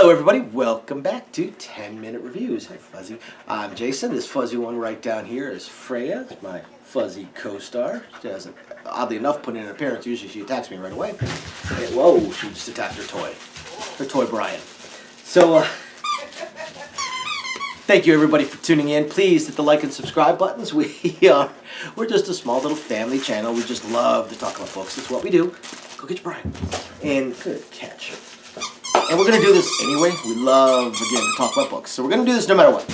Hello everybody, welcome back to 10-Minute Reviews. Hi Fuzzy. I'm Jason. This fuzzy one right down here is Freya, my fuzzy co-star. She hasn't, oddly enough, put in an appearance. Usually she attacks me right away. And, whoa, she just attacked her toy Brian. So, thank you everybody for tuning in. Please hit the like and subscribe buttons. We're just a small little family channel. We just love to talk about books. That's what we do. Go get your Brian. And good catch. And we're going to do this anyway. We love, again, to talk about books. So we're going to do this no matter what.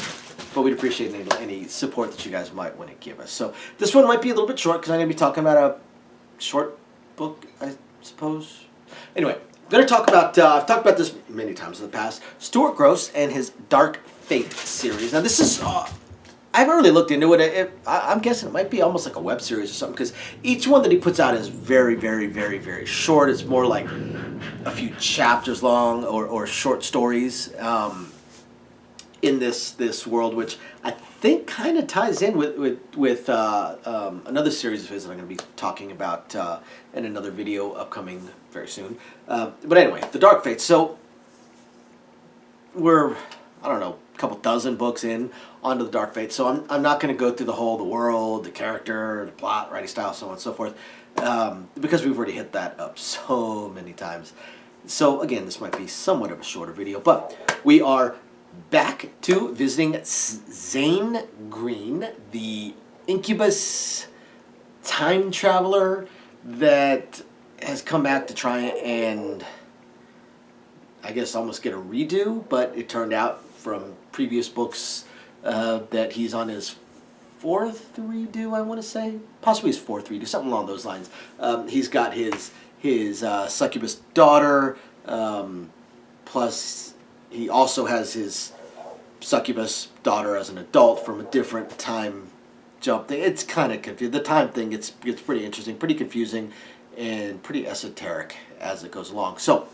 But we'd appreciate any support that you guys might want to give us. So this one might be a little bit short because I'm going to be talking about a short book, I suppose. Anyway, I'm going to talk about, I've talked about this many times in the past, Stuart Grosse and his Dark Fate series. Now this is, I haven't really looked into it. I'm guessing it might be almost like a web series or something because each one that he puts out is very, very, very, very short. It's more like a few chapters long or short stories in this world, which I think kind of ties in with another series of his that I'm going to be talking about in another video upcoming very soon. But anyway, the Dark Fate. So we're, I don't know, a couple dozen books in onto the Dark Fate, so I'm not going to go through the world, the character, the plot, writing style, so on and so forth, because we've already hit that up so many times. So again, this might be somewhat of a shorter video, but we are back to visiting Zane Green, the incubus time traveler that has come back to try and, I guess, almost get a redo, but it turned out from previous books that he's on his fourth redo, I want to say. Possibly his fourth redo, something along those lines. He's got his succubus daughter, plus he also has his succubus daughter as an adult from a different time jump thing. It's kind of confusing. The time thing gets pretty interesting, pretty confusing, and pretty esoteric as it goes along. So,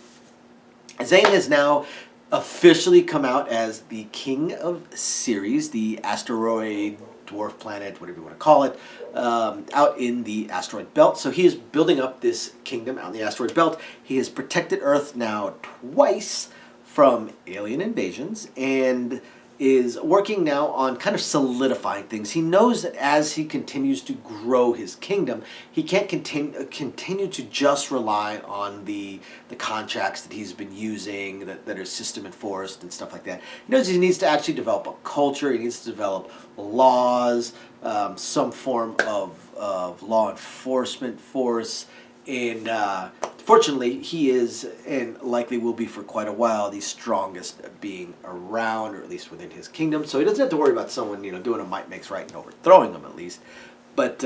Zane has now officially come out as the king of Ceres, the asteroid, dwarf planet, whatever you want to call it, out in the asteroid belt. So he is building up this kingdom out in the asteroid belt. He has protected Earth now twice from alien invasions and is working now on kind of solidifying things. He knows that as he continues to grow his kingdom, he can't continue to just rely on the contracts that he's been using, that are system enforced and stuff like that. He knows he needs to actually develop a culture, he needs to develop laws, some form of law enforcement force, and fortunately, he is, and likely will be for quite a while, the strongest being around, or at least within his kingdom. So he doesn't have to worry about someone, doing a might makes right and overthrowing him, at least. But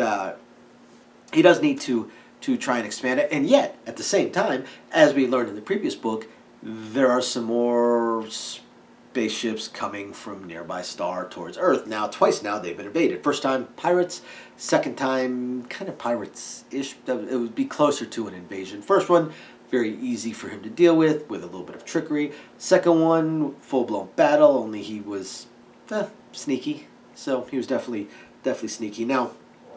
he does need to try and expand it. And yet, at the same time, as we learned in the previous book, there are some more spaceships coming from nearby star towards Earth. Now, twice now they've been invaded. First time, pirates. Second time, kind of pirates-ish. It would be closer to an invasion. First one, very easy for him to deal with a little bit of trickery. Second one, full-blown battle, only he was sneaky. So he was definitely sneaky. Now,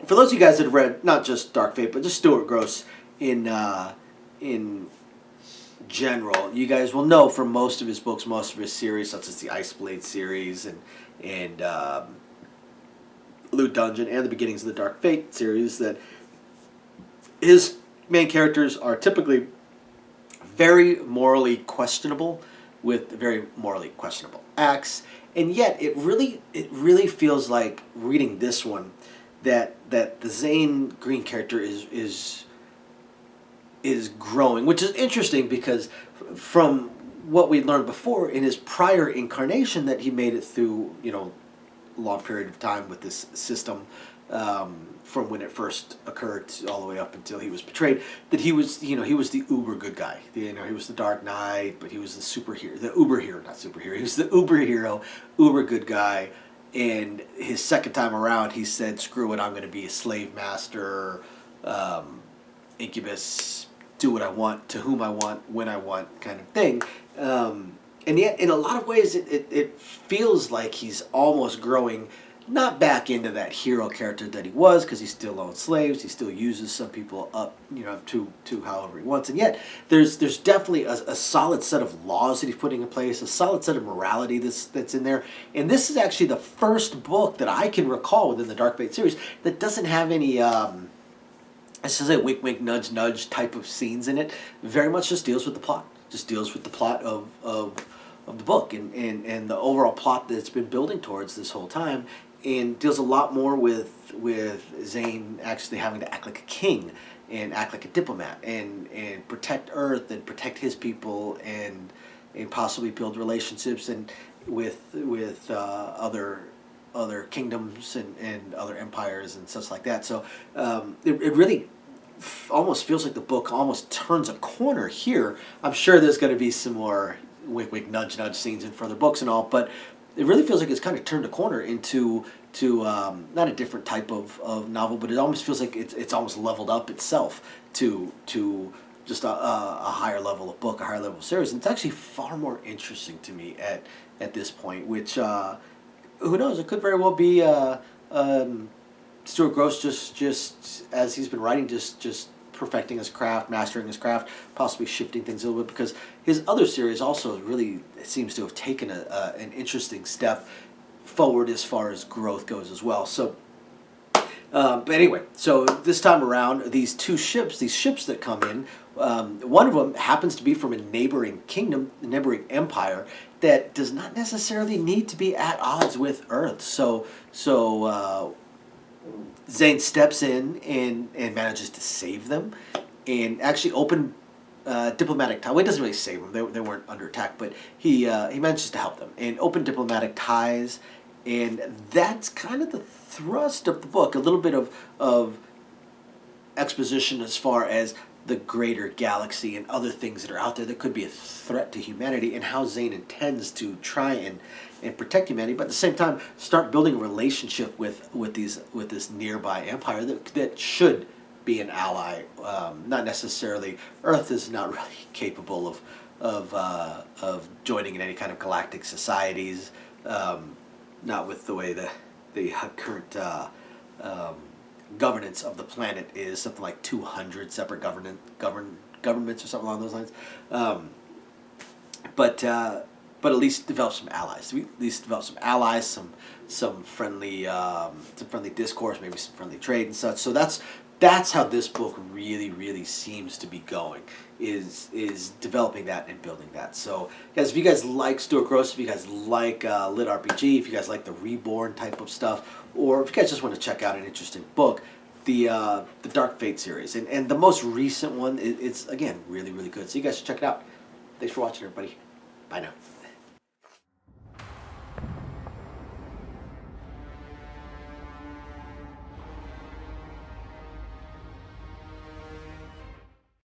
for those of you guys that have read, not just Dark Fate, but just Stuart Grosse in general, you guys will know from most of his books, most of his series, such as the Ice Blade series and Loot Dungeon and the beginnings of the Dark Fate series, that his main characters are typically very morally questionable, with very morally questionable acts, and yet it really feels like reading this one that the Zane Green character is growing, which is interesting because from what we learned before in his prior incarnation, that he made it through a long period of time with this system, from when it first occurred all the way up until he was betrayed, that he was he was the uber good guy. He was the Dark Knight, but he was the superhero, the uber hero, not superhero. He was the uber hero, uber good guy. And his second time around, he said, "Screw it, I'm going to be a slave master, incubus, do what I want, to whom I want, when I want," kind of thing. And yet, in a lot of ways, it feels like he's almost growing, not back into that hero character that he was, because he still owns slaves. He still uses some people up, to however he wants. And yet, there's definitely a solid set of laws that he's putting in place, a solid set of morality that's in there. And this is actually the first book that I can recall within the Dark Fate series that doesn't have any. This is a wink, wink, nudge, nudge type of scenes in it. Very much just deals with the plot. Just deals with the plot of the book and the overall plot that it's been building towards this whole time, and deals a lot more with Zane actually having to act like a king and act like a diplomat and protect Earth and protect his people and possibly build relationships and with other kingdoms and other empires and such like that. So it really almost feels like the book almost turns a corner here. I'm sure there's going to be some more wink, wink, nudge, nudge scenes in further books and all, but it really feels like it's kind of turned a corner into not a different type of novel, but it almost feels like it's almost leveled up itself to just a higher level of book, a higher level of series. And it's actually far more interesting to me at this point, which who knows, it could very well be Stuart Grosse just as he's been writing, just perfecting his craft, mastering his craft, possibly shifting things a little bit, because his other series also really seems to have taken an interesting step forward as far as growth goes as well. So, but anyway, so this time around, these ships that come in, one of them happens to be from a neighboring kingdom, a neighboring empire that does not necessarily need to be at odds with Earth. So Zane steps in and manages to save them, and actually open diplomatic ties. Well, he doesn't really save them; they weren't under attack, but he manages to help them and open diplomatic ties, and that's kind of the thrust of the book. A little bit of exposition as far as the greater galaxy and other things that are out there that could be a threat to humanity, and how Zane intends to try and protect humanity, but at the same time start building a relationship with this nearby empire that should be an ally. Not necessarily. Earth is not really capable of joining in any kind of galactic societies. Not with the way the current governance of the planet is, something like 200 separate governments or something along those lines. But at least develop some allies. We at least develop some allies, some friendly discourse, maybe some friendly trade and such. So that's how this book really seems to be going. Is developing that and building that. So, guys, if you guys like Stuart Grosse, if you guys like lit RPG, if you guys like the Reborn type of stuff, or if you guys just want to check out an interesting book, the Dark Fate series and the most recent one, it's again really good. So you guys should check it out. Thanks for watching, everybody. Bye now.